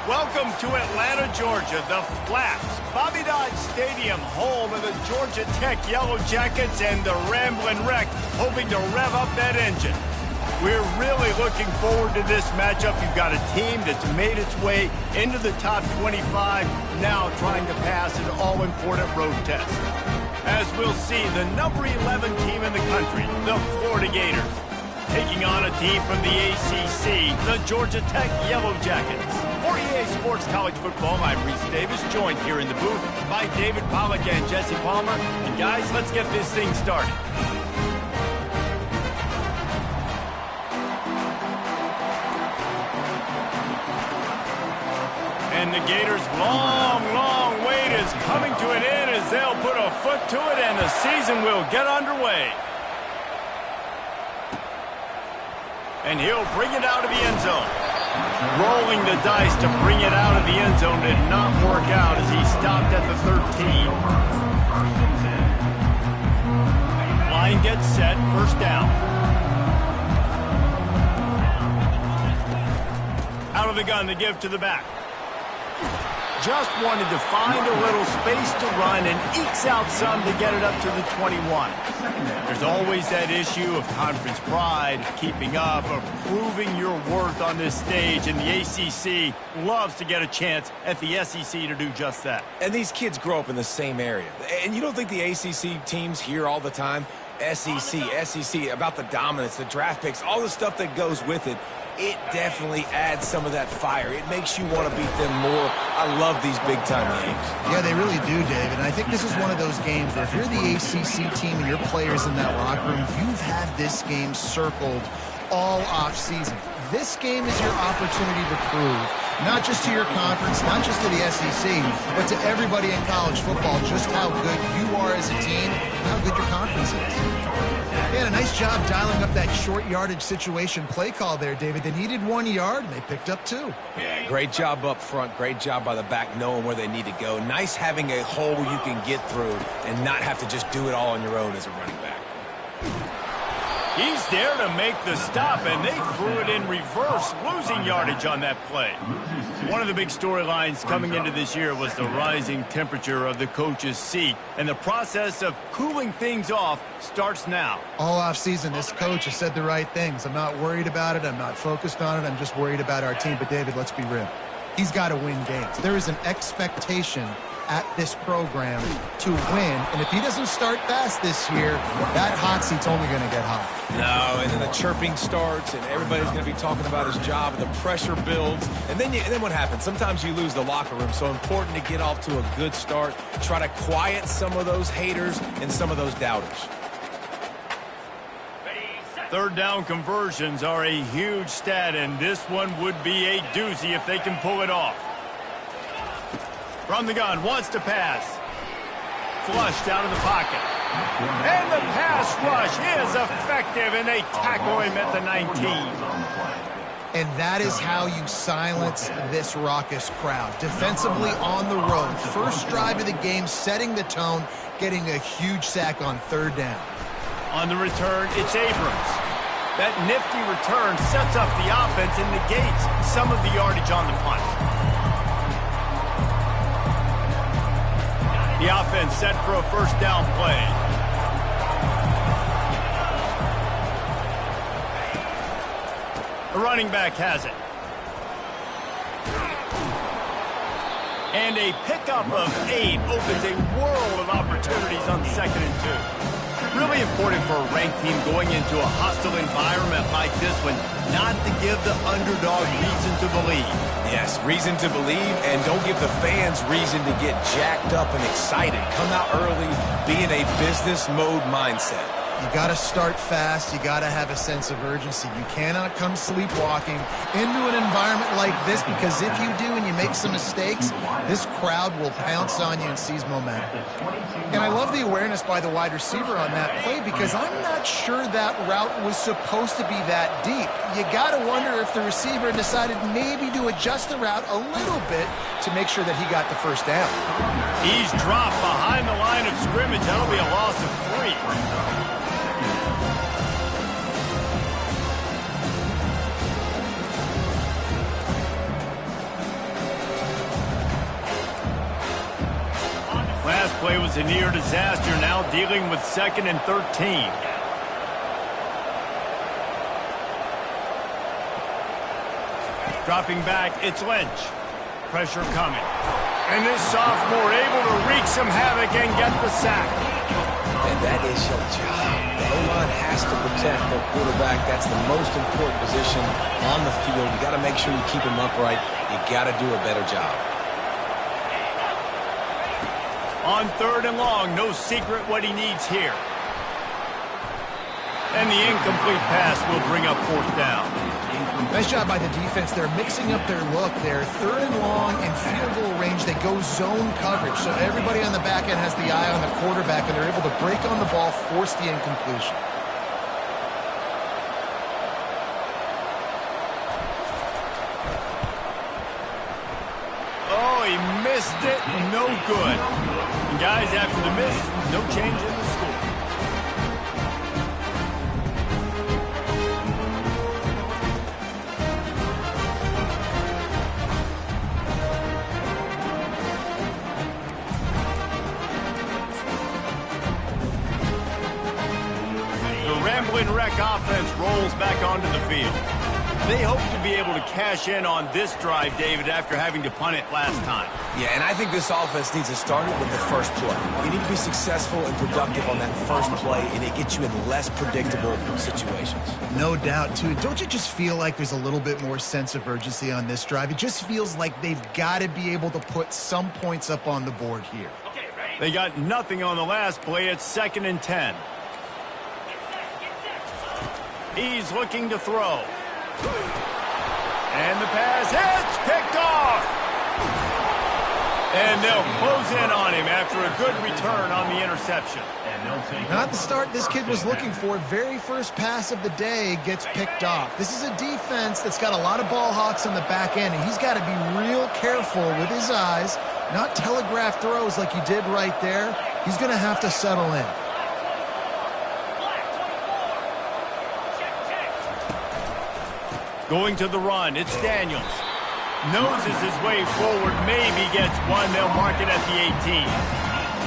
Welcome to Atlanta, Georgia, the Flaps, Bobby Dodd Stadium, home of the Georgia Tech Yellow Jackets and the Ramblin' Wreck, hoping to rev up that engine. We're really looking forward to this matchup. You've got a team that's made its way into the top 25, now trying to pass an all-important road test. As we'll see, the number 11 team in the country, the Florida Gators, taking on a team from the ACC, the Georgia Tech Yellow Jackets. For EA Sports College Football, I'm Reese Davis, joined here in the booth by David Pollack and Jesse Palmer. And guys, let's get this thing started. And the Gators' long wait is coming to an end as they'll put a foot to it and the season will get underway. And he'll bring it out of the end zone. Rolling the dice to bring it out of the end zone did not work out as he stopped at the 13. Line gets set, first down. Out of the gun, the give to the back. Just wanted to find a little space to run and ekes out some to get it up to the 21. There's always that issue of conference pride, keeping up, of proving your worth on this stage, and the ACC loves to get a chance at the SEC to do just that. And these kids grow up in the same area. And you don't think the ACC teams hear all the time, SEC, about the dominance, the draft picks, all the stuff that goes with it. It definitely adds some of that fire. It makes you want to beat them more. I love these big-time games. Yeah, they really do, David. And I think this is one of those games where if you're the ACC team and your players in that locker room, you've had this game circled all off-season. This game is your opportunity to prove, not just to your conference, not just to the SEC, but to everybody in college football, just how good you are as a team and how good your conference is. They had a nice job dialing up that short yardage situation play call there, David. They needed 1 yard, and they picked up 2. Yeah, great job up front. Great job by the back knowing where they need to go. Nice having a hole where you can get through and not have to just do it all on your own as a running back. He's there to make the stop, and they threw it in reverse, losing yardage on that play. One of the big storylines coming into this year was the rising temperature of the coach's seat, and the process of cooling things off starts now. All offseason, this coach has said the right things. I'm not worried about it. I'm not focused on it. I'm just worried about our team. But, David, let's be real. He's got to win games. There is an expectation at this program to win, and if he doesn't start fast this year, that hot seat's only going to get hot. No, and then the chirping starts, and everybody's going to be talking about his job, and the pressure builds, and then what happens? Sometimes you lose the locker room, so important to get off to a good start, try to quiet some of those haters and some of those doubters. Third down conversions are a huge stat, and this one would be a doozy if they can pull it off. From the gun, wants to pass. Flush down in the pocket. And the pass rush is effective, and they tackle him at the 19. And that is how you silence this raucous crowd. Defensively on the road. First drive of the game, setting the tone, getting a huge sack on third down. On the return, it's Abrams. That nifty return sets up the offense and negates some of the yardage on the punt. The offense set for a first down play. The running back has it. And a pickup of 8 opens a world of opportunities on 2nd and 2. Really important for a ranked team going into a hostile environment like this one, not to give the underdog reason to believe. Yes, reason to believe, and don't give the fans reason to get jacked up and excited. Come out early, be in a business mode mindset. You got to start fast. You got to have a sense of urgency. You cannot come sleepwalking into an environment like this, because if you do and you make some mistakes, this crowd will pounce on you and seize momentum. And I love the awareness by the wide receiver on that play, because I'm not sure that route was supposed to be that deep. You got to wonder if the receiver decided maybe to adjust the route a little bit to make sure that he got the first down. He's dropped behind the line of scrimmage. That'll be a loss of 3. It's a near disaster now, dealing with 2nd and 13. Dropping back, it's Lynch. Pressure coming. And this sophomore able to wreak some havoc and get the sack. And that is your job. The O-line has to protect their quarterback. That's the most important position on the field. You got to make sure you keep him upright. You got to do a better job. On 3rd and long, no secret what he needs here. And the incomplete pass will bring up 4th down. Nice job by the defense. They're mixing up their look. They're 3rd and long in field goal range. They go zone coverage. So everybody on the back end has the eye on the quarterback, and they're able to break on the ball, force the incompletion. Oh, he missed it. No good. And guys, after the miss, no change in the score. Wreck offense rolls back onto the field. They hope to be able to cash in on this drive, David, after having to punt it last time. Yeah, and I think this offense needs to start it with the first play. You need to be successful and productive on that first play, and it gets you in less predictable situations. No doubt, too. Don't you just feel like there's a little bit more sense of urgency on this drive? It just feels like they've got to be able to put some points up on the board here. They got nothing on the last play. It's 2nd and 10. He's looking to throw. And the pass hits, picked off. And they'll close in on him after a good return on the interception. Not the start this kid was looking for. Very first pass of the day gets picked off. This is a defense that's got a lot of ball hawks on the back end, and he's got to be real careful with his eyes, not telegraph throws like he did right there. He's going to have to settle in. Going to the run, it's Daniels. Noses his way forward, maybe gets one. They'll mark it at the 18.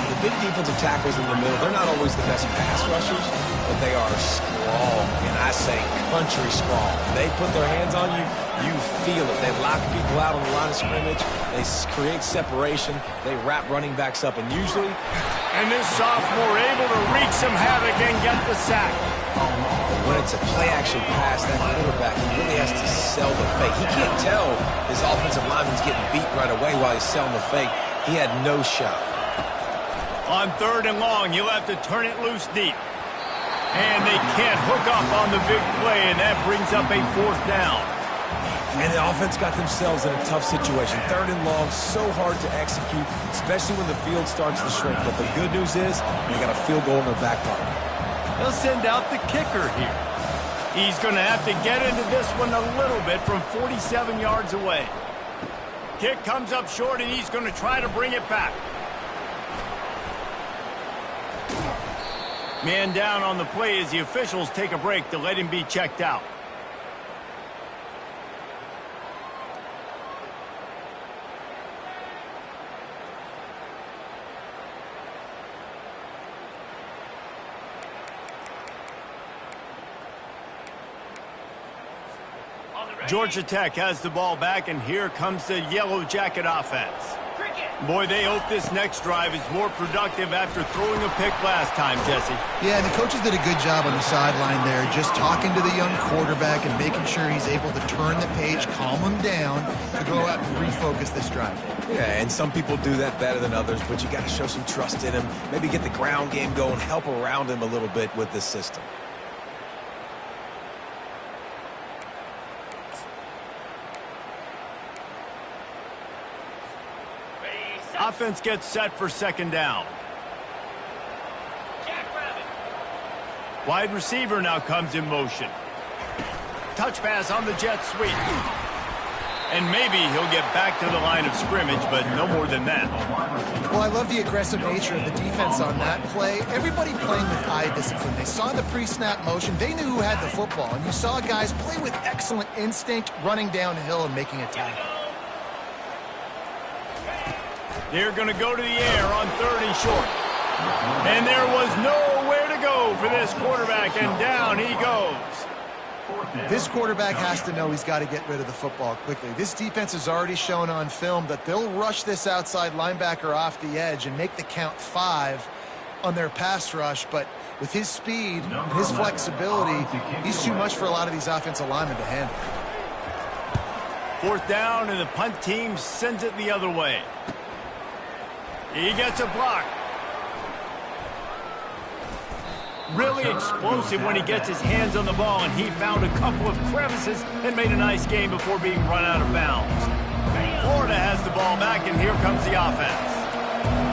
The big defensive tackles in the middle, they're not always the best pass rushers, but they are strong, and I say country strong. They put their hands on you, you feel it. They lock people out on the line of scrimmage. They create separation. They wrap running backs up, and usually... And this sophomore able to wreak some havoc and get the sack. When it's a play-action pass, that quarterback, he really has to sell the fake. He can't tell his offensive lineman's getting beat right away while he's selling the fake. He had no shot. On 3rd and long, you'll have to turn it loose deep. And they can't hook up on the big play, and that brings up a 4th down. And the offense got themselves in a tough situation. 3rd and long, so hard to execute, especially when the field starts to shrink. But the good news is they got a field goal in their back pocket. They'll send out the kicker here. He's going to have to get into this one a little bit from 47 yards away. Kick comes up short, and he's going to try to bring it back. Man down on the play as the officials take a break to let him be checked out. Georgia Tech has the ball back, and here comes the Yellow Jacket offense. Boy, they hope this next drive is more productive after throwing a pick last time, Jesse. Yeah, and the coaches did a good job on the sideline there, just talking to the young quarterback and making sure he's able to turn the page, calm him down, to go out and refocus this drive. Yeah, and some people do that better than others, but you got to show some trust in him, maybe get the ground game going, help around him a little bit with this system. Offense gets set for 2nd down. Wide receiver now comes in motion. Touch pass on the jet sweep. And maybe he'll get back to the line of scrimmage, but no more than that. Well, I love the aggressive nature of the defense on that play. Everybody playing with eye discipline. They saw the pre-snap motion. They knew who had the football. And you saw guys play with excellent instinct, running downhill and making a tackle. They're going to go to the air on 3rd and short. And there was nowhere to go for this quarterback, and down he goes. This quarterback has to know he's got to get rid of the football quickly. This defense has already shown on film that they'll rush this outside linebacker off the edge and make the count 5 on their pass rush, but with his speed, his flexibility, he's too much for a lot of these offensive linemen to handle. 4th down, and the punt team sends it the other way. He gets a block. Really explosive when he gets his hands on the ball, and he found a couple of crevices and made a nice game before being run out of bounds. Florida has the ball back, and here comes the offense.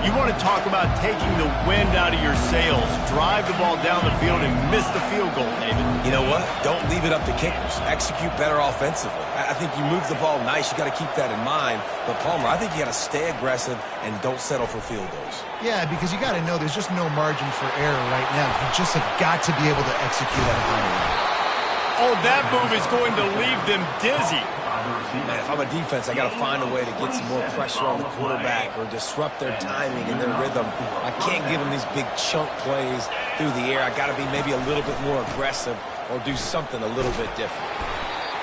You want to talk about taking the wind out of your sails. Drive the ball down the field and miss the field goal, David. You know what? Don't leave it up to kickers. Execute better offensively. I think you move the ball nice. You got to keep that in mind. But, Palmer, I think you got to stay aggressive and don't settle for field goals. Yeah, because you got to know there's just no margin for error right now. You just have got to be able to execute at a high level. Oh, that move is going to leave them dizzy. Man, if I'm a defense, I got to find a way to get some more pressure on the quarterback or disrupt their timing and their rhythm. I can't give them these big chunk plays through the air. I got to be maybe a little bit more aggressive or do something a little bit different.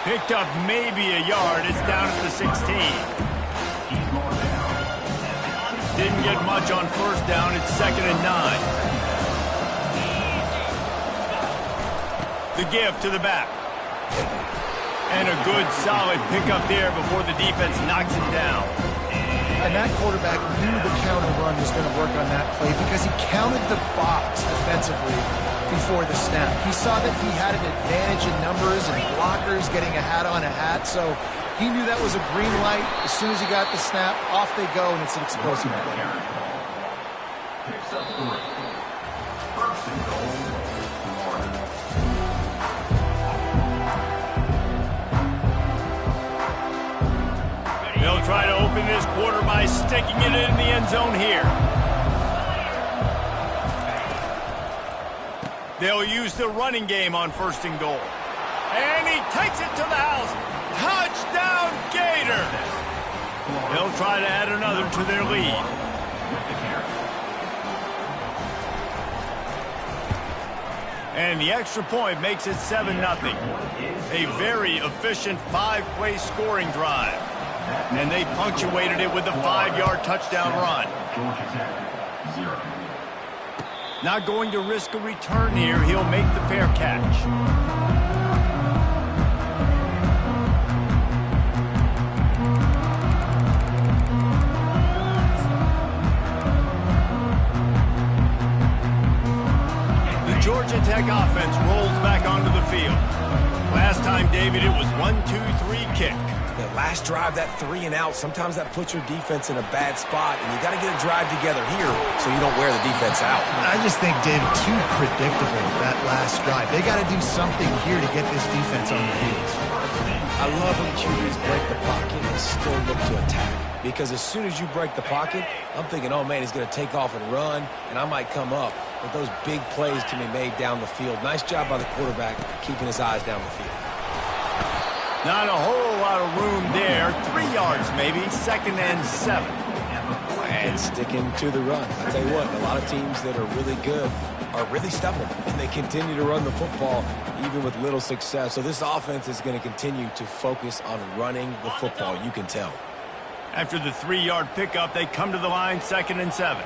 Picked up maybe a yard. It's down at the 16. Didn't get much on 1st down. It's 2nd and 9. The give to the back. And a good, solid pickup there before the defense knocks him down. And that quarterback knew the counter run was going to work on that play because he counted the box defensively before the snap. He saw that he had an advantage in numbers and blockers getting a hat on a hat, so he knew that was a green light. As soon as he got the snap, off they go, and it's an explosive play. They'll try to open this quarter by sticking it in the end zone here. They'll use the running game on 1st and goal. And he takes it to the house. Touchdown, Gator! They'll try to add another to their lead. And the extra point makes it 7-0. A very efficient 5-play scoring drive. And they punctuated it with a 5-yard touchdown run. Not going to risk a return here. He'll make the fair catch. The Georgia Tech offense rolls back onto the field. Last time, David, it was 1-2-3 kick. That last drive, that 3 and out, sometimes that puts your defense in a bad spot, and you got to get a drive together here so you don't wear the defense out. I just think, David, too predictable, that last drive. They got to do something here to get this defense on the field. I love when QBs break the pocket and still look to attack. Because as soon as you break the pocket, I'm thinking, oh, man, he's going to take off and run, and I might come up. But those big plays can be made down the field. Nice job by the quarterback keeping his eyes down the field. Not a whole lot of room there. 3 yards maybe. 2nd and 7. And sticking to the run. I tell you what, a lot of teams that are really good are really stubborn, and they continue to run the football even with little success. So this offense is going to continue to focus on running the football. You can tell. After the 3-yard pickup, they come to the line, 2nd and 7.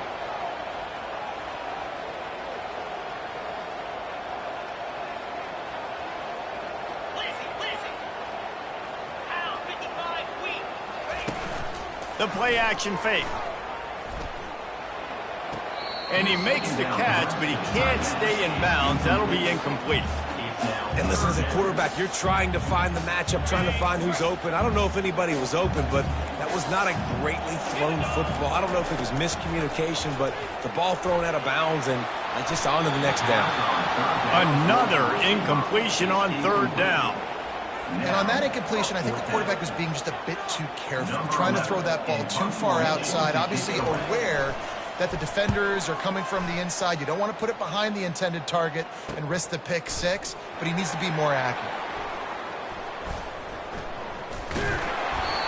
The play-action fake. And he makes the catch, but he can't stay in bounds. That'll be incomplete. And listen, as a quarterback, you're trying to find the matchup, trying to find who's open. I don't know if anybody was open, but that was not a greatly thrown football. I don't know if it was miscommunication, but the ball thrown out of bounds and just on to the next down. Another incompletion on 3rd down. And on that incompletion, I think the quarterback was being just a bit too careful, trying to throw that ball too far outside, obviously aware that the defenders are coming from the inside. You don't want to put it behind the intended target and risk the pick 6, but he needs to be more accurate.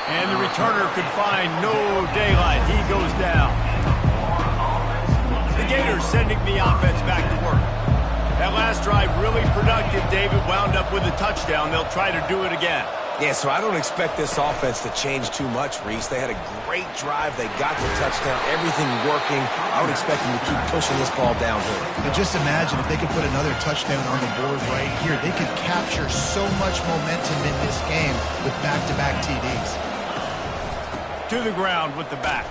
And the returner could find no daylight. He goes down. The Gators sending the offense back to work. That last drive really productive. David wound up with a touchdown. They'll try to do it again. Yeah, so I don't expect this offense to change too much, Reese. They had a great drive. They got the touchdown. Everything working. I would expect them to keep pushing this ball downhill. But just imagine if they could put another touchdown on the board right here. They could capture so much momentum in this game with back-to-back TDs. To the ground with the back.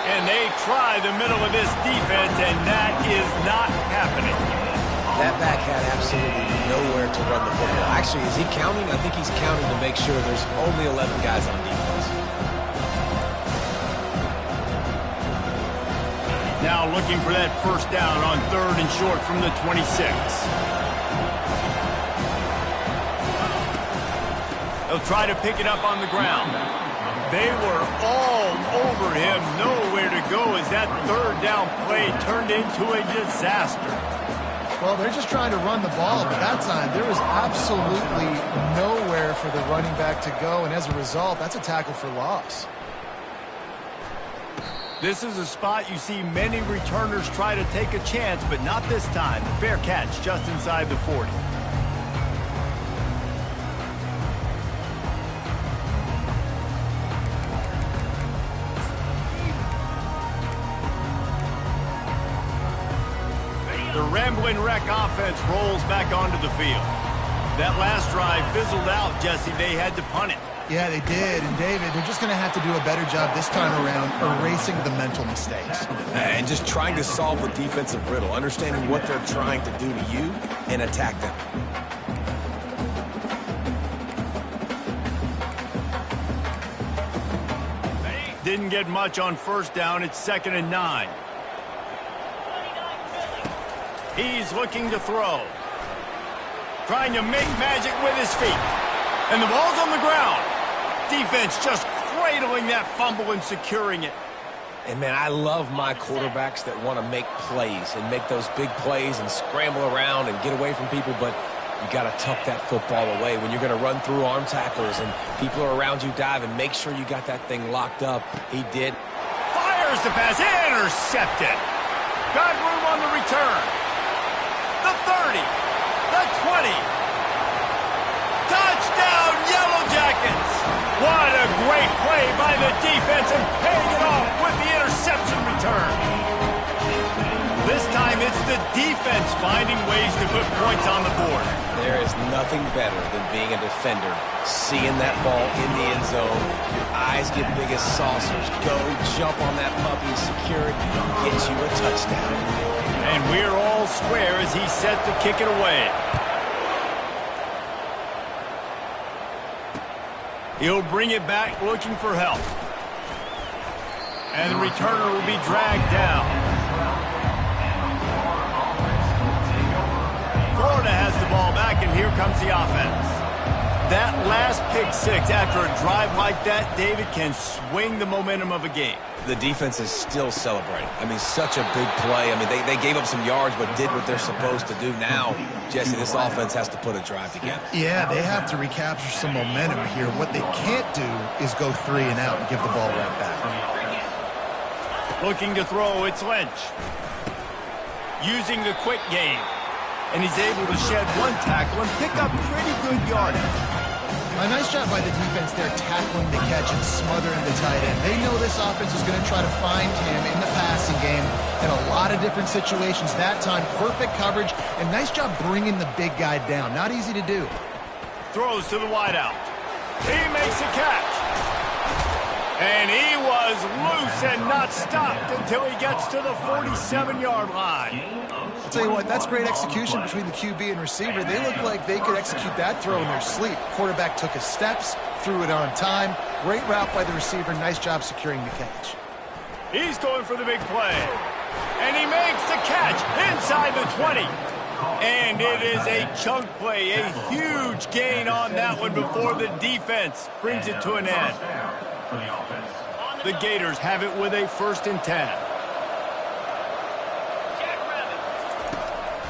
And they try the middle of this defense, and that is not happening. That back had absolutely nowhere to run the football. Actually, is he counting? I think he's counting to make sure there's only 11 guys on defense. Now looking for that first down on 3rd and short from the 26. They'll try to pick it up on the ground. They were all over him. Nowhere to go as that 3rd down play turned into a disaster. Well, they're just trying to run the ball, but that time there was absolutely nowhere for the running back to go, and as a result, that's a tackle for loss. This is a spot you see many returners try to take a chance, but not this time. Fair catch just inside the 40. The Rambling Wreck offense rolls back onto the field. That last drive fizzled out, Jesse. They had to punt it. Yeah, they did. And, David, they're just going to have to do a better job this time around erasing the mental mistakes. And just trying to solve the defensive riddle, understanding what they're trying to do to you and attack them. Didn't get much on first down. It's 2nd and 9. He's looking to throw. Trying to make magic with his feet. And the ball's on the ground. Defense just cradling that fumble and securing it. And, man, I love my quarterbacks that want to make plays and make those big plays and scramble around and get away from people, but you got to tuck that football away when you're going to run through arm tackles and people are around you diving. Make sure you got that thing locked up. He did. Fires the pass. Intercepted. Got room on the return. The 30. The 20. Touchdown, Yellow Jackets. What a great play by the defense and paying it off with the interception return. This time it's the defense finding ways to put points on the board. There is nothing better than being a defender, seeing that ball in the end zone, your eyes get big as saucers, go jump on that puppy, secure it, get you a touchdown. And we're all square as he's set to kick it away. He'll bring it back looking for help. And the returner will be dragged down. Florida has the ball back, and here comes the offense. That last pick six after a drive like that, David, can swing the momentum of a game. The defense is still celebrating. I mean, such a big play. I mean, they gave up some yards but did what they're supposed to do. Now, Jesse, this offense has to put a drive together. Yeah, they have to recapture some momentum here. What they can't do is go 3 and out and give the ball right back. Looking to throw, it's Lynch. Using the quick game. And he's able to shed one tackle and pick up pretty good yardage. A nice job by the defense there, tackling the catch and smothering the tight end. They know this offense is going to try to find him in the passing game in a lot of different situations. That time, perfect coverage, and nice job bringing the big guy down. Not easy to do. Throws to the wideout. He makes a catch. And he was loose and not stopped until he gets to the 47-yard line. I'll tell you what, that's great execution between the QB and receiver. They look like they could execute that throw in their sleep. Quarterback took his steps, threw it on time. Great route by the receiver. Nice job securing the catch. He's going for the big play. And he makes the catch inside the 20. And it is a chunk play, a huge gain on that one before the defense brings it to an end. The Gators have it with a 1st and 10.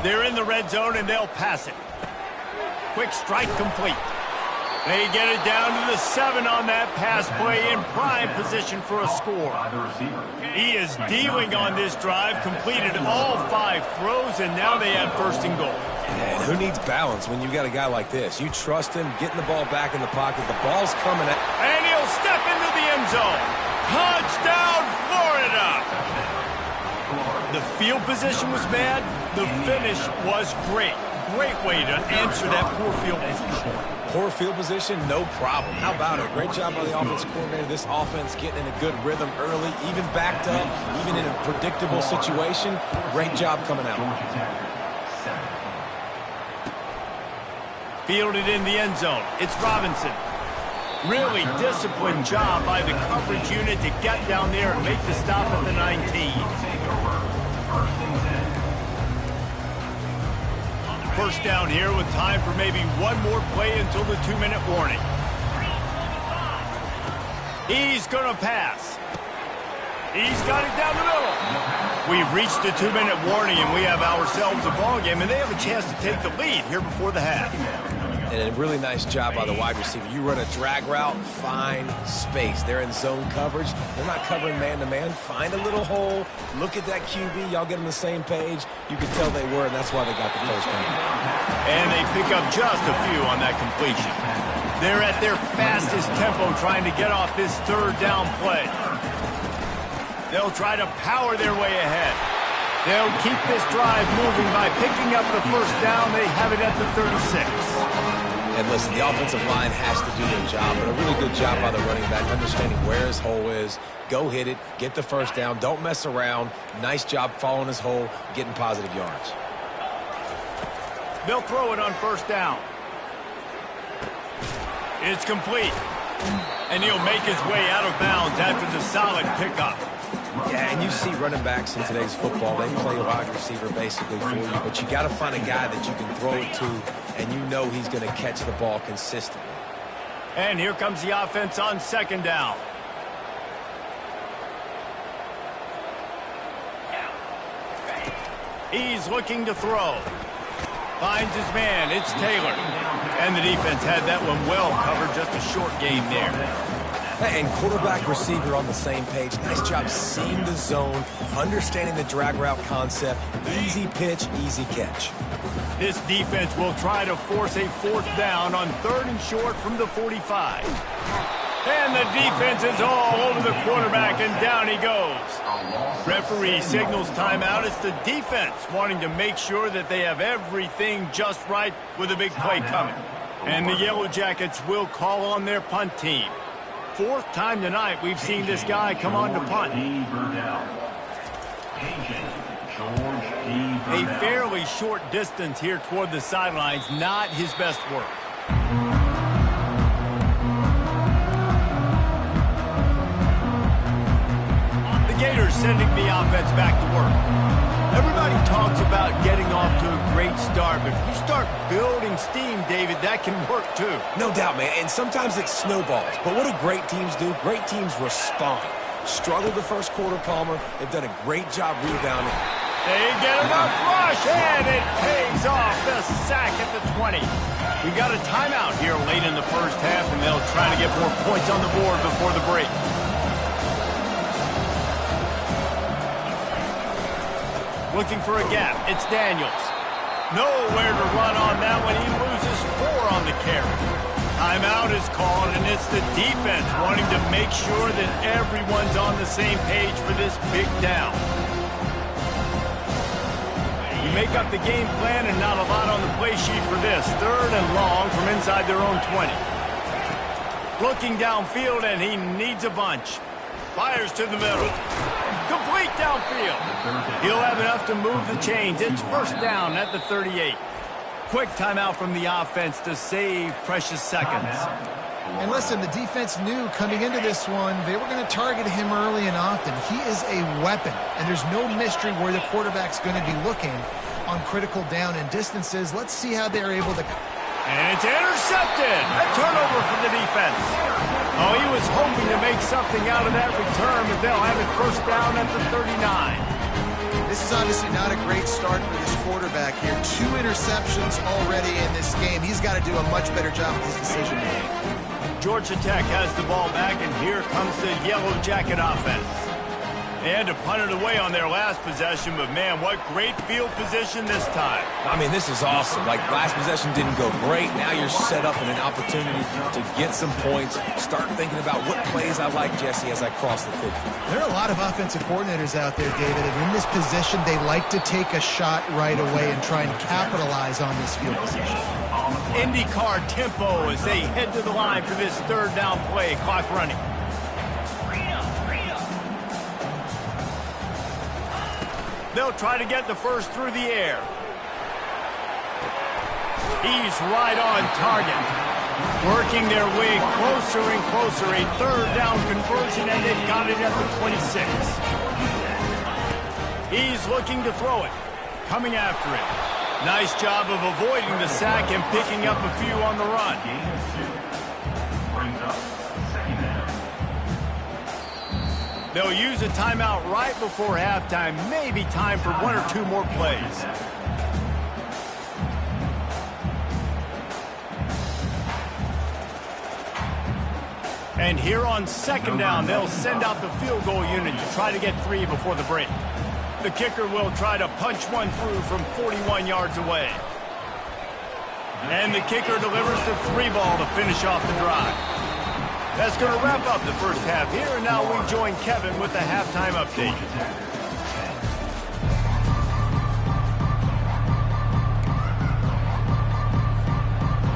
They're in the red zone and they'll pass it. Quick strike complete. They get it down to the 7 on that pass play in prime position for a score. He is dealing on this drive, completed all 5 throws, and now they have first and goal. And who needs balance when you got a guy like this? You trust him, getting the ball back in the pocket. The ball's coming at... And he'll step into the end zone. Touchdown, Florida! The field position was bad. The finish was great. Great way to answer that poor field position. Poor field position, no problem. How about it? Great job by the offensive coordinator. This offense getting in a good rhythm early, even backed up, even in a predictable situation. Great job coming out. Fielded in the end zone. It's Robinson. Really disciplined job by the coverage unit to get down there and make the stop at the 19. First down here with time for maybe one more play until the 2-minute warning. He's going to pass. He's got it down the middle. We've reached the 2-minute warning, and we have ourselves a ball game, and they have a chance to take the lead here before the half. And a really nice job by the wide receiver. You run a drag route, find space. They're in zone coverage. They're not covering man-to-man. Find a little hole. Look at that QB. Y'all get on the same page. You can tell they were, and that's why they got the first down. And they pick up just a few on that completion. They're at their fastest tempo trying to get off this 3rd down play. They'll try to power their way ahead. They'll keep this drive moving by picking up the first down. They have it at the 36. And listen, the offensive line has to do their job, but a really good job by the running back, understanding where his hole is. Go hit it, get the first down, don't mess around. Nice job following his hole, getting positive yards. They'll throw it on first down. It's complete. And he'll make his way out of bounds after the solid pickup. Yeah, and you see running backs in today's football, they play wide receiver basically for you, but you got to find a guy that you can throw it to, and you know he's going to catch the ball consistently. And here comes the offense on 2nd down. He's looking to throw. Finds his man. It's Taylor. And the defense had that one well covered. Just a short game there. And quarterback receiver on the same page. Nice job seeing the zone, understanding the drag route concept. Easy pitch, easy catch. This defense will try to force a 4th down on 3rd and short from the 45. And the defense is all over the quarterback, and down he goes. Referee signals timeout. It's the defense wanting to make sure that they have everything just right with a big play coming. And the Yellow Jackets will call on their punt team. 4th time tonight we've seen this guy come on to punt. A fairly short distance here toward the sidelines, not his best work. The Gators sending the offense back to work. Everybody talks about getting off to a great start, but if you start building steam, David, that can work too. No doubt, man, and sometimes it snowballs. But what do great teams do? Great teams respond. Struggled the first quarter, Palmer. They've done a great job rebounding. They get him up rush, and it pays off. The sack at the 20. We got a timeout here late in the first half, and they'll try to get more points on the board before the break. Looking for a gap. It's Daniels. Nowhere to run on that one. He loses 4 on the carry. Timeout is called, and it's the defense wanting to make sure that everyone's on the same page for this big down. You make up the game plan and not a lot on the play sheet for this. 3rd and long from inside their own 20. Looking downfield, and he needs a bunch. Fires to the middle. Complete downfield. He'll have enough to move the chains. It's first down at the 38. Quick timeout from the offense to save precious seconds. And listen, the defense knew coming into this one, they were going to target him early and often. He is a weapon, and there's no mystery where the quarterback's going to be looking on critical down and distances. Let's see how they're able to... And it's intercepted. A turnover for the defense. Oh, he was hoping to make something out of that return, but they'll have it first down at the 39. This is obviously not a great start for this quarterback here. 2 interceptions already in this game. He's got to do a much better job with his decision making. Georgia Tech has the ball back, and here comes the Yellow Jacket offense. They had to punt it away on their last possession, but man, what great field position this time. I mean, this is awesome. Like, last possession didn't go great. Now you're set up in an opportunity to get some points. Start thinking about what plays I like, Jesse, as I cross the 50. There are a lot of offensive coordinators out there, David, and in this position, they like to take a shot right away and try and capitalize on this field position. IndyCar tempo as they head to the line for this third down play. Clock running. They'll try to get the first through the air. He's right on target. Working their way closer and closer. A third down conversion, and they've got it at the 26. He's looking to throw it. Coming after it. Nice job of avoiding the sack and picking up a few on the run. They'll use a timeout right before halftime. Maybe time for 1 or 2 more plays. And here on second down, they'll send out the field goal unit to try to get 3 before the break. The kicker will try to punch one through from 41 yards away. And the kicker delivers the 3 ball to finish off the drive. That's going to wrap up the first half here, and now we join Kevin with the halftime update.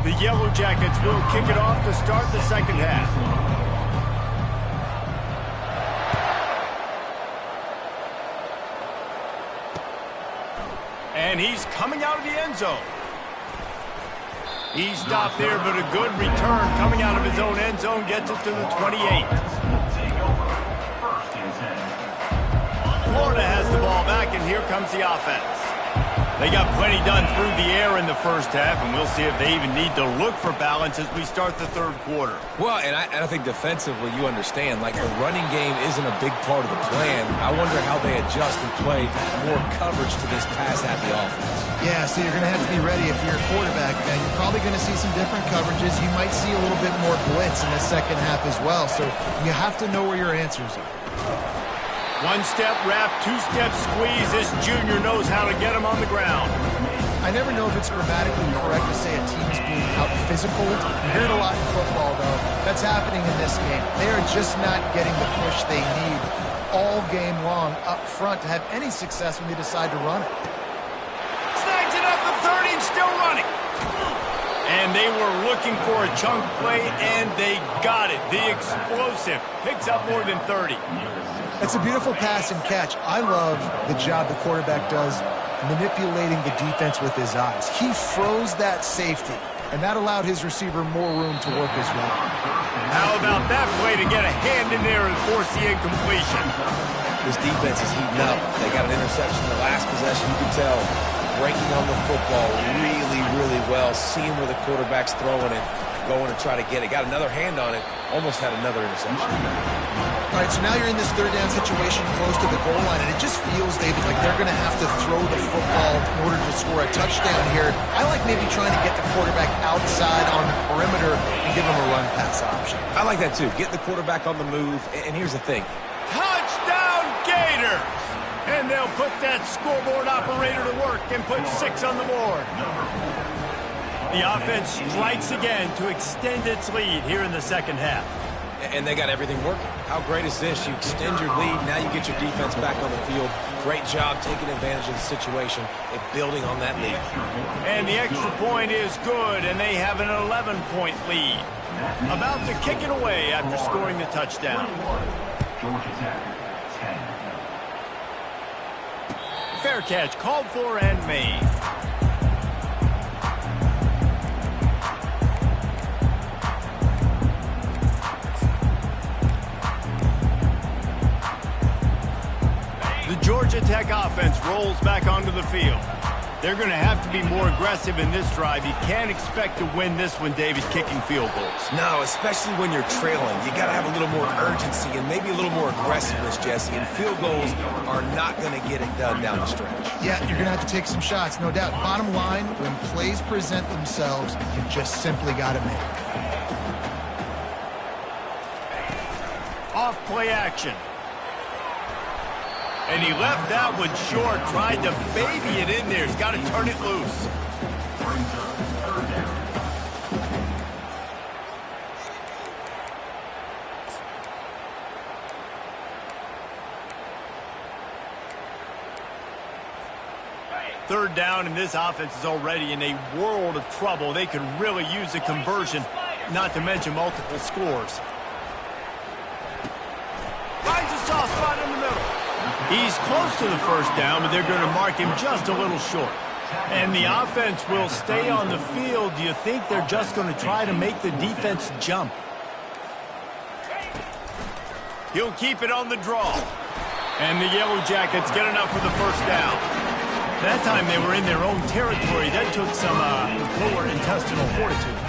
The Yellow Jackets will kick it off to start the second half. And he's coming out of the end zone. He stopped there, but a good return coming out of his own end zone gets it to the 28. Florida has the ball back, and here comes the offense. They got plenty done through the air in the first half, and we'll see if they even need to look for balance as we start the third quarter. Well, and I think defensively you understand, like, the running game isn't a big part of the plan. I wonder how they adjust and play more coverage to this pass-happy offense. Yeah, so you're going to have to be ready if you're a quarterback. And you're probably going to see some different coverages. You might see a little bit more blitz in the second half as well. So you have to know where your answers are. 1-step wrap, 2-step squeeze. This junior knows how to get him on the ground. I never know if it's grammatically correct to say a team is being out-physical. You hear it a lot in football, though. That's happening in this game. They are just not getting the push they need all game long up front to have any success when they decide to run it. Snags it up the 30 and still running. And they were looking for a chunk play, and they got it. The explosive picks up more than 30. It's a beautiful pass and catch. I love the job the quarterback does manipulating the defense with his eyes. He froze that safety, and that allowed his receiver more room to work as well. How about that play to get a hand in there and force the incompletion? This defense is heating up. They got an interception in the last possession. You can tell breaking on the football really, really well, seeing where the quarterback's throwing it, going to try to get it. Got another hand on it, almost had another interception. All right, so now you're in this third down situation close to the goal line, and it just feels, David, like they're going to have to throw the football in order to score a touchdown here. I like maybe trying to get the quarterback outside on the perimeter and give him a run-pass option. I like that, too. Get the quarterback on the move, and here's the thing. Touchdown, Gator! And they'll put that scoreboard operator to work and put 6 on the board. The offense strikes again to extend its lead here in the second half. And they got everything working. How great is this? You extend your lead, now you get your defense back on the field. Great job taking advantage of the situation and building on that lead. And the extra point is good, and they have an 11-point lead. About to kick it away after scoring the touchdown. Fair catch called for and made. The Georgia Tech offense rolls back onto the field. They're going to have to be more aggressive in this drive. You can't expect to win this one, David, kicking field goals. No, especially when you're trailing. You got to have a little more urgency and maybe a little more aggressiveness, Jesse. And field goals are not going to get it done down the stretch. Yeah, you're going to have to take some shots, no doubt. Bottom line, when plays present themselves, you just simply got to make. Off play action. And he left that one short, tried to baby it in there. He's got to turn it loose. Third down, and this offense is already in a world of trouble. They could really use a conversion, not to mention multiple scores. Finds a soft spot in the middle. He's close to the first down, but they're going to mark him just a little short. And the offense will stay on the field. Do you think they're just going to try to make the defense jump? He'll keep it on the draw. And the Yellow Jackets get enough for the first down. That time they were in their own territory. That took some lower intestinal fortitude.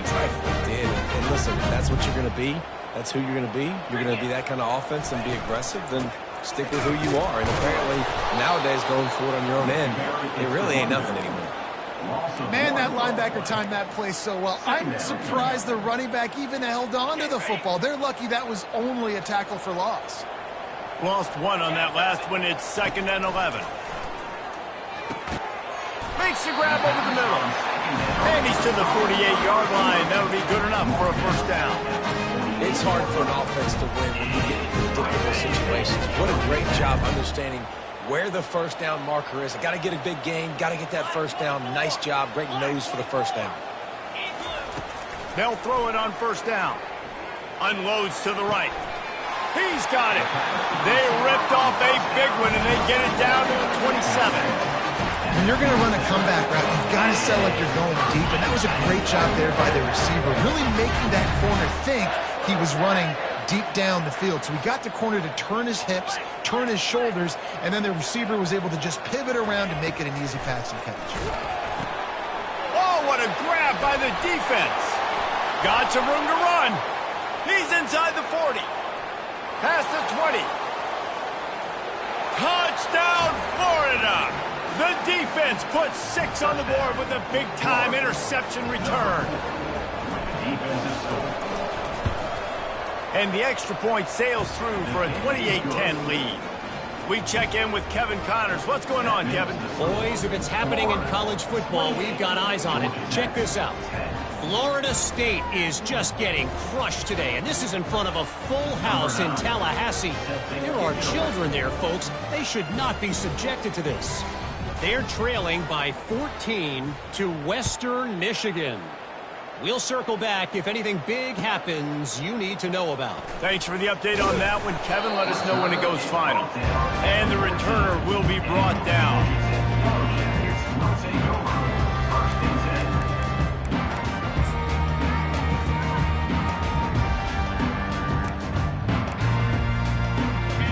Trifle did. And listen, if that's what you're going to be, that's who you're going to be. You're going to be that kind of offense and be aggressive, then stick with who you are. And apparently, nowadays, going for it on your own end, it really ain't nothing anymore. Man, that linebacker timed that play so well. I'm surprised the running back even held on to the football. They're lucky that was only a tackle for loss. Lost one on that last one. It's 2nd and 11. Makes the grab over the middle. And he's to the 48-yard line. That'll be good enough for a first down. It's hard for an offense to win when you get in predictable situations. What a great job understanding where the first down marker is. Got to get a big gain. Got to get that first down. Nice job. Great nose for the first down. They'll throw it on first down. Unloads to the right. He's got it. They ripped off a big one, and they get it down to the 27. When you're going to run a comeback route, you've got to sell like you're going deep, and that was a great job there by the receiver, really making that corner think he was running deep down the field. So we got the corner to turn his hips, turn his shoulders, and then the receiver was able to just pivot around and make it an easy pass and catch. Oh, what a grab by the defense. Got some room to run. He's inside the 40. Past the 20. Touchdown, Florida. The defense puts 6 on the board with a big-time interception return. And the extra point sails through for a 28-10 lead. We check in with Kevin Connors. What's going on, Kevin? Boys, if it's happening in college football, we've got eyes on it. Check this out. Florida State is just getting crushed today, and this is in front of a full house in Tallahassee. There are children there, folks. They should not be subjected to this. They're trailing by 14 to Western Michigan. We'll circle back if anything big happens you need to know about. Thanks for the update on that one, Kevin. Let us know when it goes final. And the returner will be brought down.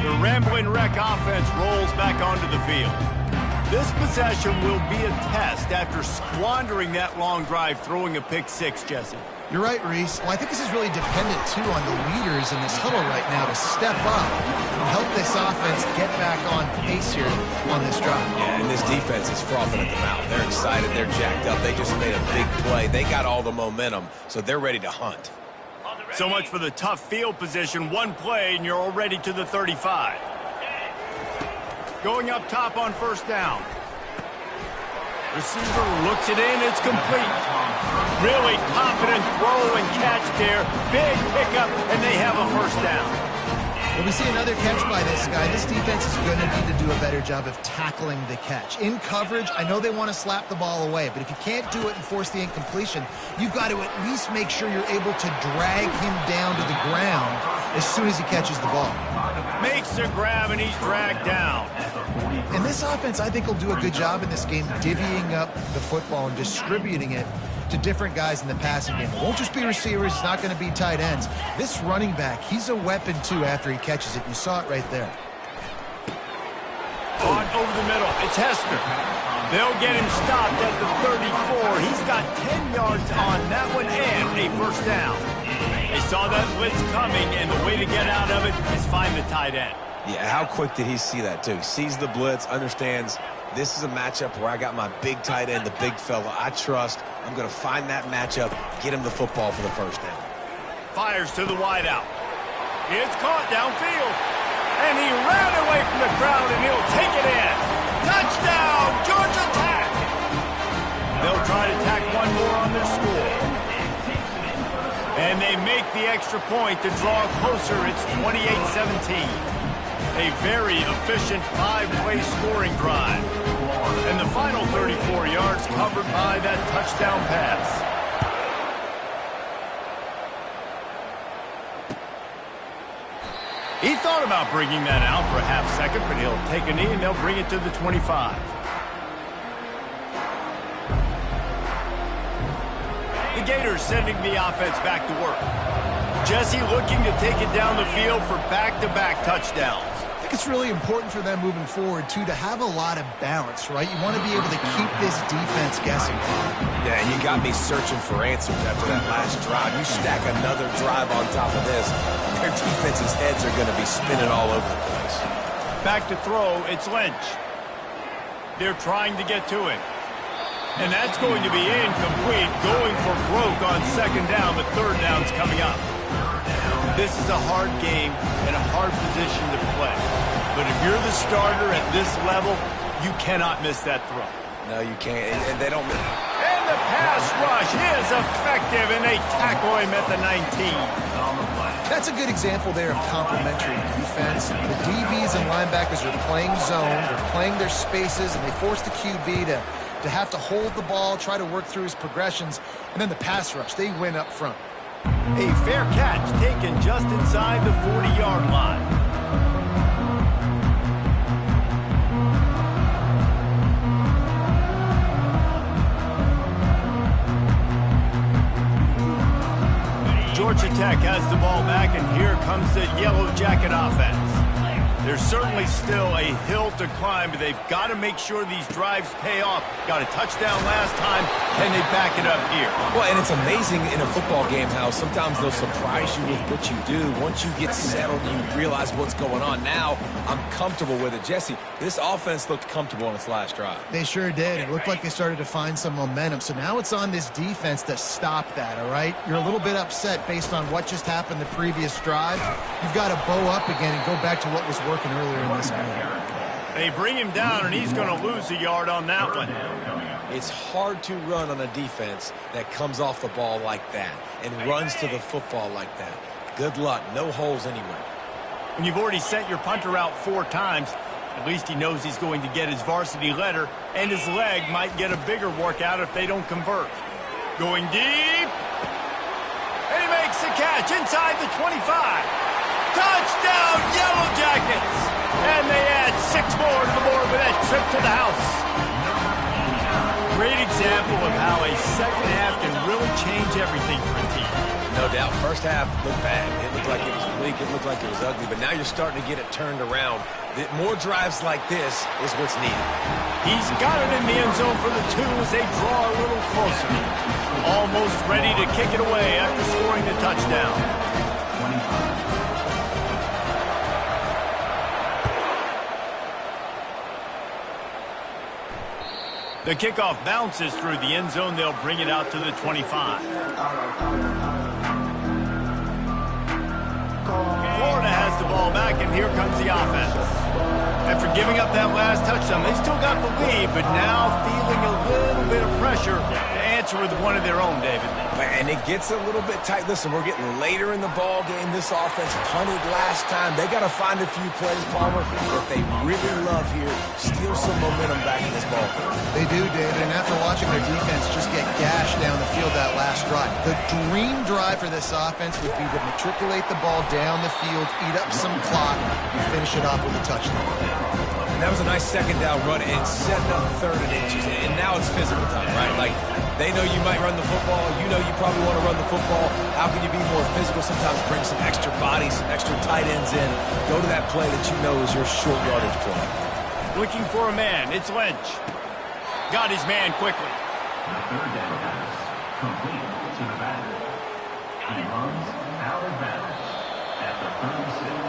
The Ramblin' Wreck offense rolls back onto the field. This possession will be a test after squandering that long drive, throwing a pick six, Jesse. You're right, Reese. Well, I think this is really dependent, too, on the leaders in this huddle right now to step up and help this offense get back on pace here on this drive. Yeah, and this defense is frothing at the mouth. They're excited. They're jacked up. They just made a big play. They got all the momentum, so they're ready to hunt. So much for the tough field position. One play, and you're already to the 35. Going up top on first down. Receiver looks it in. It's complete. Really confident throw and catch there. Big pickup, and they have a first down. Well, we see another catch by this guy. This defense is going to need to do a better job of tackling the catch. In coverage, I know they want to slap the ball away, but if you can't do it and force the incompletion, you've got to at least make sure you're able to drag him down to the ground as soon as he catches the ball. Makes the grab, and he's dragged down. And this offense, I think, will do a good job in this game divvying up the football and distributing it to different guys in the passing game. It won't just be receivers. It's not going to be tight ends. This running back, he's a weapon, too, after he catches it. You saw it right there. On over the middle. It's Hester. They'll get him stopped at the 34. He's got 10 yards on that one and a first down. They saw that blitz coming, and the way to get out of it is find the tight end. Yeah, how quick did he see that, too? He sees the blitz, understands this is a matchup where I got my big tight end, the big fella I trust. I'm going to find that matchup, get him the football for the first down. Fires to the wideout. It's caught downfield. And he ran away from the crowd, and he'll take it in. Touchdown, Georgia Tech! They'll try to tack one more on their score. And they make the extra point to draw closer. It's 28-17. A very efficient 5-play scoring drive. And the final 34 yards covered by that touchdown pass. He thought about bringing that out for a half second, but he'll take a knee and they'll bring it to the 25. The Gators sending the offense back to work. Jesse looking to take it down the field for back-to-back touchdowns. I think it's really important for them moving forward, too, to have a lot of balance, right? You want to be able to keep this defense guessing. Yeah, and you got me searching for answers after that last drive. You stack another drive on top of this, their defense's heads are going to be spinning all over the place. Back to throw, it's Lynch. They're trying to get to it. And that's going to be incomplete, going for broke on second down, but third down's coming up. This is a hard game and a hard position to play. But if you're the starter at this level, you cannot miss that throw. No, you can't, and they don't. And the pass rush is effective, and they tackle him at the 19. That's a good example there of complementary defense. The DBs and linebackers are playing zone, they're playing their spaces, and they force the QB to have to hold the ball, try to work through his progressions, and then the pass rush, they win up front. A fair catch taken just inside the 40-yard line. Georgia Tech has the ball back, and here comes the Yellow Jacket offense. There's certainly still a hill to climb, but they've got to make sure these drives pay off. Got a touchdown last time, and they back it up here. Well, and it's amazing in a football game how sometimes they'll surprise you with what you do. Once you get settled, you realize what's going on. Now, I'm comfortable with it. Jesse, this offense looked comfortable on its last drive. They sure did. It looked like they started to find some momentum. So now it's on this defense to stop that, all right? You're a little bit upset based on what just happened the previous drive. You've got to bow up again and go back to what was working earlier in this game. They bring him down, and he's going to lose a yard on that one. It's hard to run on a defense that comes off the ball like that and runs to the football like that. Good luck. No holes anywhere. When you've already sent your punter out 4 times, at least he knows he's going to get his varsity letter, and his leg might get a bigger workout if they don't convert. Going deep. And he makes the catch inside the 25. Touchdown, Yellow Jackets! And they add 6 more to the board with that trip to the house. Great example of how a second half can really change everything for a team. No doubt. First half looked bad. It looked like it was bleak. It looked like it was ugly. But now you're starting to get it turned around. More drives like this is what's needed. He's got it in the end zone for the 2 as they draw a little closer. Almost ready to kick it away after scoring the touchdown. The kickoff bounces through the end zone. They'll bring it out to the 25. Florida has the ball back, and here comes the offense. After giving up that last touchdown, they still got the lead, but now feeling a little bit of pressure to answer with one of their own, David. And it gets a little bit tight. Listen, we're getting later in the ball game. This offense punted last time. They got to find a few plays, Palmer, that they really love here. Steal some momentum back in this ball game. They do, David, and after watching their defense just get gashed down the field that last drive, the dream drive for this offense would be to matriculate the ball down the field, eat up some clock, and finish it off with a touchdown. And that was a nice second down run and setting up 3rd and inches. And now it's physical time, right? Like, they know you might run the football. You know you probably want to run the football. How can you be more physical? Sometimes bring some extra bodies, some extra tight ends in. Go to that play that you know is your short yardage play. Looking for a man. It's Lynch. Got his man quickly. The third down pass, complete to the back. He runs out of bounds at the 36.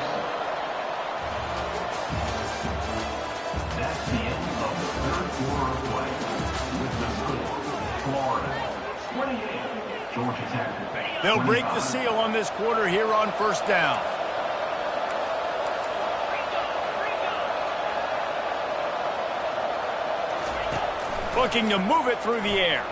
That's the end of the third quarter of play. With the score, Florida 28, Georgia Tech. They'll break the seal on this quarter here on first down. Looking to move it through the air.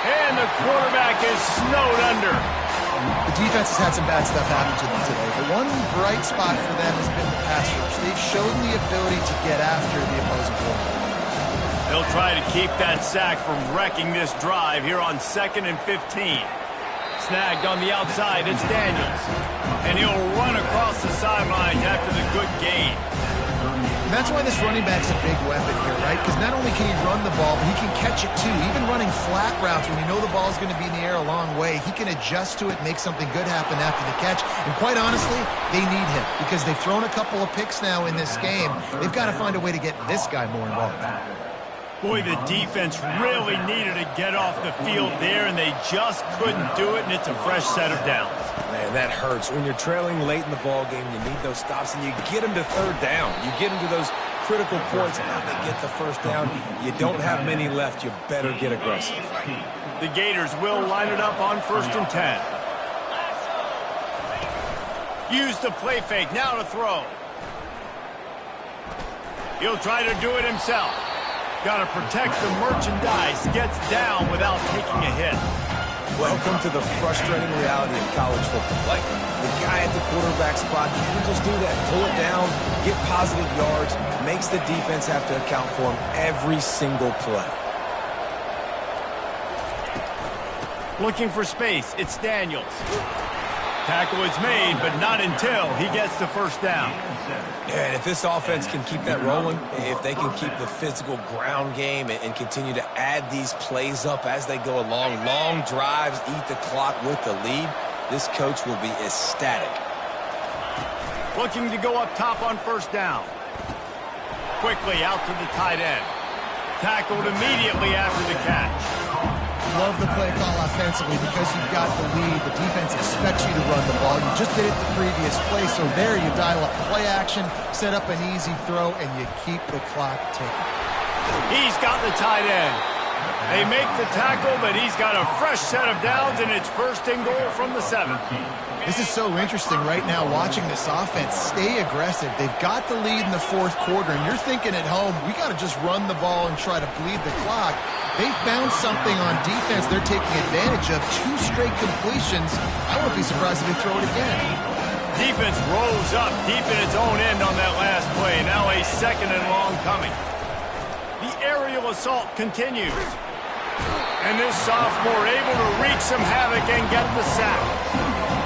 And the quarterback is snowed under. The defense has had some bad stuff happen to them today, but one bright spot for them has been the pass rush. They've shown the ability to get after the opposing quarterback. They'll try to keep that sack from wrecking this drive here on 2nd and 15. Snagged on the outside, it's Daniels. And he'll run across the sidelines after the good gain. And that's why this running back's a big weapon here, right? Because not only can he run the ball, but he can catch it too. Even running flat routes when you know the ball's going to be in the air a long way, he can adjust to it, make something good happen after the catch. And quite honestly, they need him because they've thrown a couple of picks now in this game. They've got to find a way to get this guy more involved. Boy, the defense really needed to get off the field there, and they just couldn't do it, and it's a fresh set of downs. Man, that hurts. When you're trailing late in the ball game, you need those stops, and you get them to third down. You get them to those critical points, and they get the first down. You don't have many left. You better get aggressive. The Gators will line it up on 1st and 10. Use the play fake. Now to throw. He'll try to do it himself. Got to protect the merchandise. Gets down without taking a hit. Welcome to the frustrating reality of college football. Like, the guy at the quarterback spot, you can just do that. Pull it down, get positive yards, makes the defense have to account for him every single play. Looking for space. It's Daniels. Tackle is made, but not until he gets the first down. Yeah, and if this offense can keep that rolling, if they can keep the physical ground game and continue to add these plays up as they go along, long drives, eat the clock with the lead, this coach will be ecstatic. Looking to go up top on first down. Quickly out to the tight end. Tackled immediately after the catch. Love the play call offensively because you've got the lead. The defense expects you to run the ball. You just did it the previous play, so there you dial up play action, set up an easy throw, and you keep the clock ticking. He's got the tight end. They make the tackle, but he's got a fresh set of downs, and it's 1st and goal from the 7. This is so interesting right now watching this offense stay aggressive. They've got the lead in the 4th quarter, and you're thinking at home, we got to just run the ball and try to bleed the clock. They found something on defense they're taking advantage of. 2 straight completions. I wouldn't be surprised if they throw it again. Defense rose up deep in its own end on that last play. Now a 2nd and long coming. The aerial assault continues. And this sophomore able to wreak some havoc and get the sack.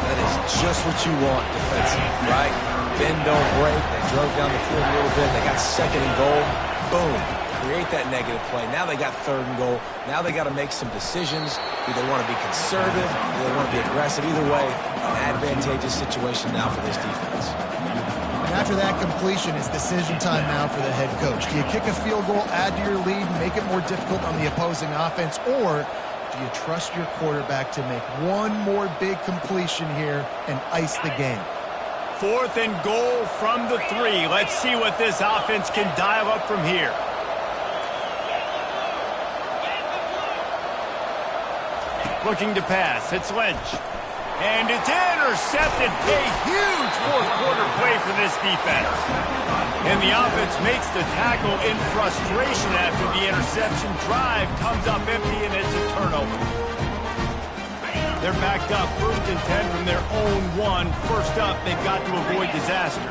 That is just what you want defensively, right? Bend, don't break. They drove down the field a little bit. They got 2nd and goal. Boom. Create that negative play. Now they got 3rd and goal. Now they got to make some decisions. Do they want to be conservative? Do they want to be aggressive? Either way, an advantageous situation now for this defense. And after that completion, it's decision time now for the head coach. Do you kick a field goal, add to your lead, and make it more difficult on the opposing offense, or do you trust your quarterback to make one more big completion here and ice the game? 4th and goal from the 3. Let's see what this offense can dial up from here. Looking to pass. It's Lynch. And it's intercepted. A huge 4th quarter play for this defense. And the offense makes the tackle in frustration after the interception. Drive comes up empty, and it's a turnover. They're backed up 1st and 10 from their own 1. First up, they've got to avoid disaster.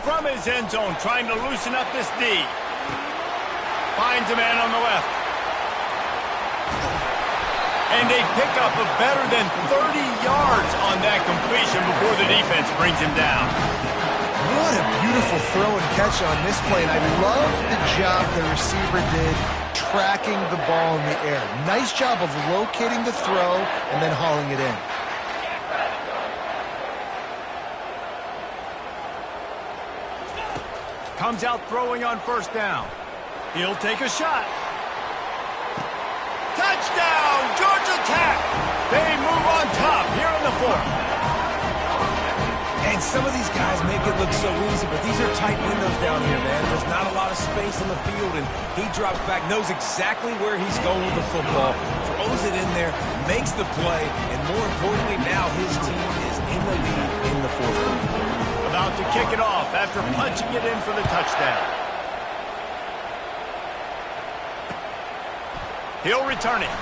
From his end zone, trying to loosen up this D. Finds a man on the left. And they pick up a better than 30 yards on that completion before the defense brings him down. What a beautiful throw and catch on this play. And I love the job the receiver did tracking the ball in the air. Nice job of locating the throw and then hauling it in. Comes out throwing on first down. He'll take a shot. Touchdown, Georgia Tech! They move on top here in the fourth. And some of these guys make it look so easy, but these are tight windows down here, man. There's not a lot of space on the field, and he drops back, knows exactly where he's going with the football, throws it in there, makes the play, and more importantly, now his team is in the lead in the fourth quarter. About to kick it off after punching it in for the touchdown. He'll return it.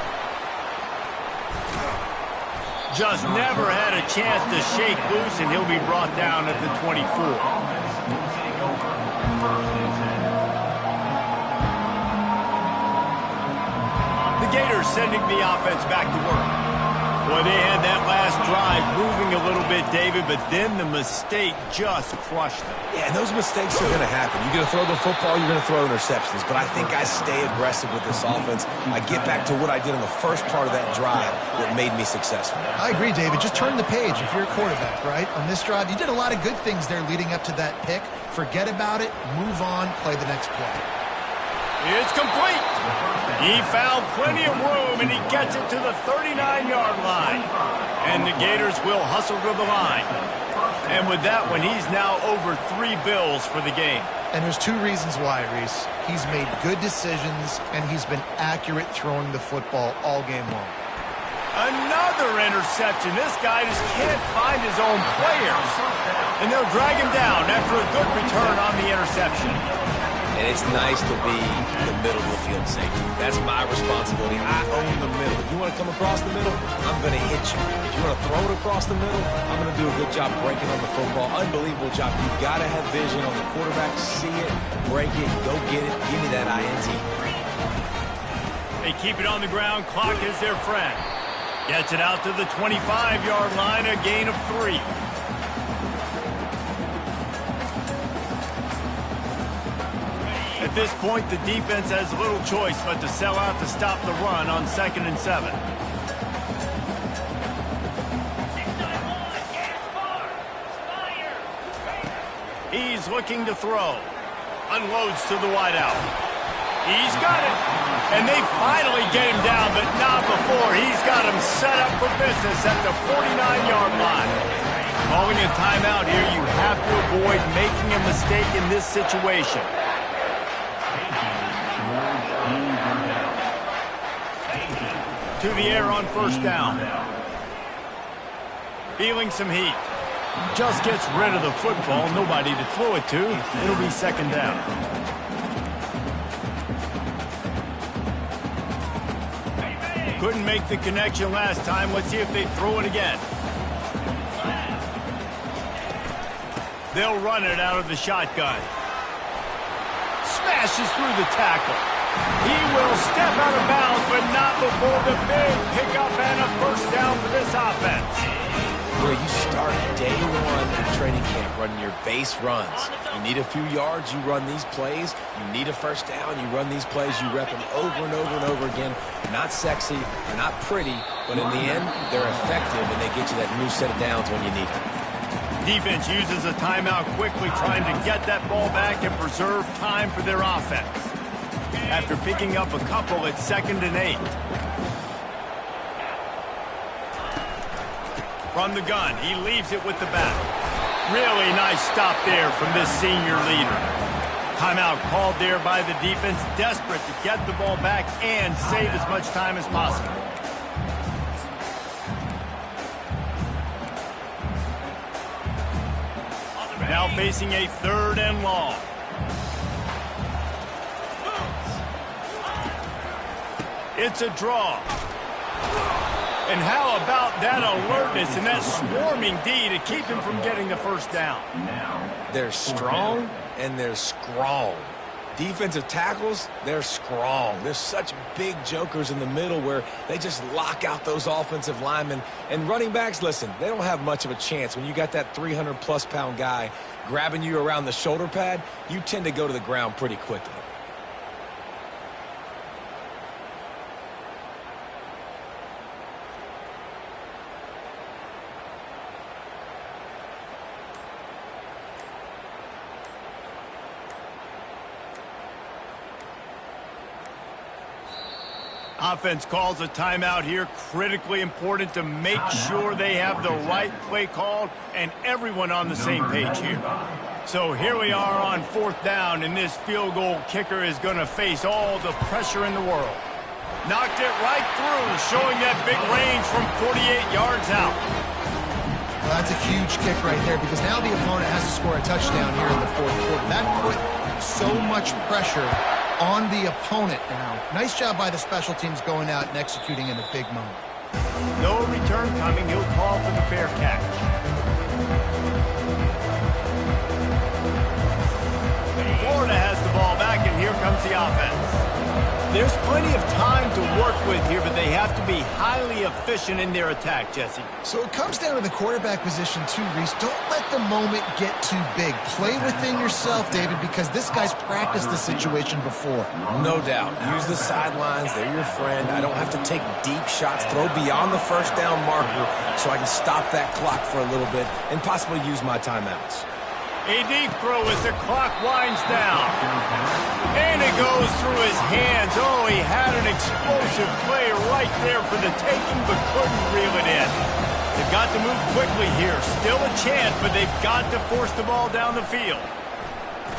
Just never had a chance to shake loose, and he'll be brought down at the 24. The Gators sending the offense back to work. Boy, they had that last drive moving a little bit, David, but then the mistake just crushed them. Yeah, and those mistakes are going to happen. You're going to throw the football, you're going to throw interceptions. But I think I stay aggressive with this offense. I get back to what I did in the first part of that drive that made me successful. I agree, David. Just turn the page if you're a quarterback, right? On this drive, you did a lot of good things there leading up to that pick. Forget about it, move on, play the next play. It's complete. He found plenty of room, and he gets it to the 39-yard line. And the Gators will hustle to the line. And with that one, he's now over 3 bills for the game. And there's 2 reasons why, Reese. He's made good decisions, and he's been accurate throwing the football all game long. Another interception. This guy just can't find his own players. And they'll drag him down after a good return on the interception. And it's nice to be the middle of the field safety. That's my responsibility. I own the middle. If you want to come across the middle, I'm going to hit you. If you want to throw it across the middle, I'm going to do a good job breaking on the football. Unbelievable job. You've got to have vision on the quarterback. See it, break it, go get it. Give me that INT. They keep it on the ground. Clock is their friend. Gets it out to the 25-yard line, a gain of 3. At this point, the defense has little choice but to sell out to stop the run on 2nd and 7. He's looking to throw. Unloads to the wideout. He's got it. And they finally get him down, but not before. He's got him set up for business at the 49-yard line. Calling a timeout here, you have to avoid making a mistake in this situation. To the air on first down. Feeling some heat. Just gets rid of the football. Nobody to throw it to. It'll be 2nd down. Couldn't make the connection last time. Let's see if they throw it again. They'll run it out of the shotgun. Smashes through the tackle. He will step out of bounds, but not before the big pickup and a first down for this offense. Where you start day one in training camp running your base runs. You need a few yards, you run these plays. You need a first down, you run these plays. You rep them over and over and over again. Not sexy, they're not pretty, but in the end, they're effective, and they get you that new set of downs when you need them. Defense uses a timeout quickly, trying to get that ball back and preserve time for their offense. After picking up a couple at 2nd and 8. From the gun, he leaves it with the back. Really nice stop there from this senior leader. Timeout called there by the defense, desperate to get the ball back and save as much time as possible. Now facing a 3rd and long. It's a draw. And how about that alertness and that swarming D to keep him from getting the first down? They're strong and they're strong. Defensive tackles, they're strong. There's such big jokers in the middle where they just lock out those offensive linemen. And running backs, listen, they don't have much of a chance. When you got that 300-plus pound guy grabbing you around the shoulder pad, you tend to go to the ground pretty quickly. Offense calls a timeout here. Critically important to make sure they have the right play called and everyone on the same page here. So here we are on 4th down, and this field goal kicker is going to face all the pressure in the world. Knocked it right through, showing that big range from 48 yards out. Well, that's a huge kick right there because now the opponent has to score a touchdown here in the 4th quarter. That put so much pressure on the opponent now. Nice job by the special teams going out and executing in a big moment. No return coming. He'll call for the fair catch. Florida has the ball back, and here comes the offense. There's plenty of time to work with here, but they have to be highly efficient in their attack, Jesse. So it comes down to the quarterback position too, Reese. Don't let the moment get too big. Play within yourself, David, because this guy's practiced the situation before. No doubt. Use the sidelines. They're your friend. I don't have to take deep shots, throw beyond the 1st down marker so I can stop that clock for a little bit and possibly use my timeouts. A deep throw as the clock winds down. And it goes through his hands. Oh, he had an explosive play right there for the taking, but couldn't reel it in. They've got to move quickly here. Still a chance, but they've got to force the ball down the field.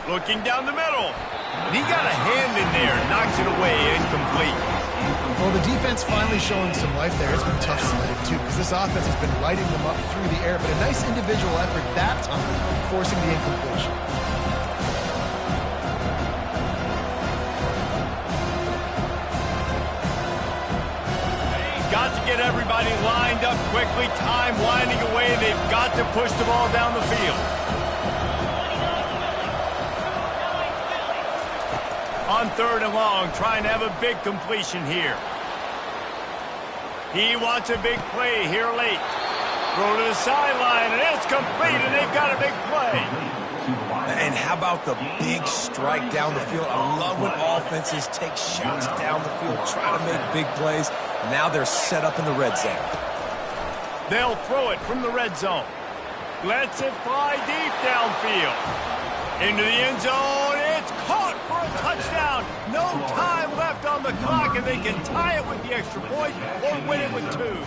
Looking down the middle. And he got a hand in there. Knocks it away. Incomplete. Well, the defense finally showing some life there. It's been tough sledding, too, because this offense has been lighting them up through the air, but a nice individual effort that time, forcing the incompletion. Got to get everybody lined up quickly. Time winding away. They've got to push the ball down the field. On 3rd and long, trying to have a big completion here. He wants a big play here late. Throw to the sideline, and it's complete, and they've got a big play. And how about the big strike down the field? I love when offenses take shots down the field, try to make big plays. Now they're set up in the red zone. They'll throw it from the red zone. Lets it fly deep downfield. Into the end zone. It's caught for a touchdown. No time left on the clock, and they can tie it with the extra point or win it with 2.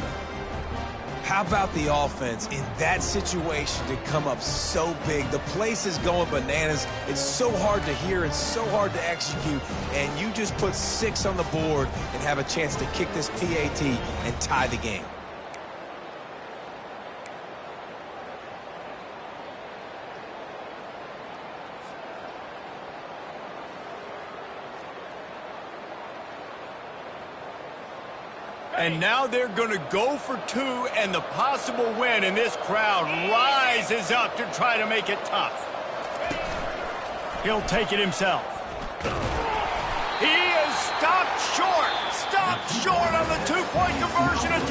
How about the offense in that situation to come up so big? The place is going bananas. It's so hard to hear. It's so hard to execute. And you just put 6 on the board and have a chance to kick this PAT and tie the game. And now they're going to go for 2 and the possible win, and this crowd rises up to try to make it tough. He'll take it himself. He is stopped short on the 2-point conversion attempt.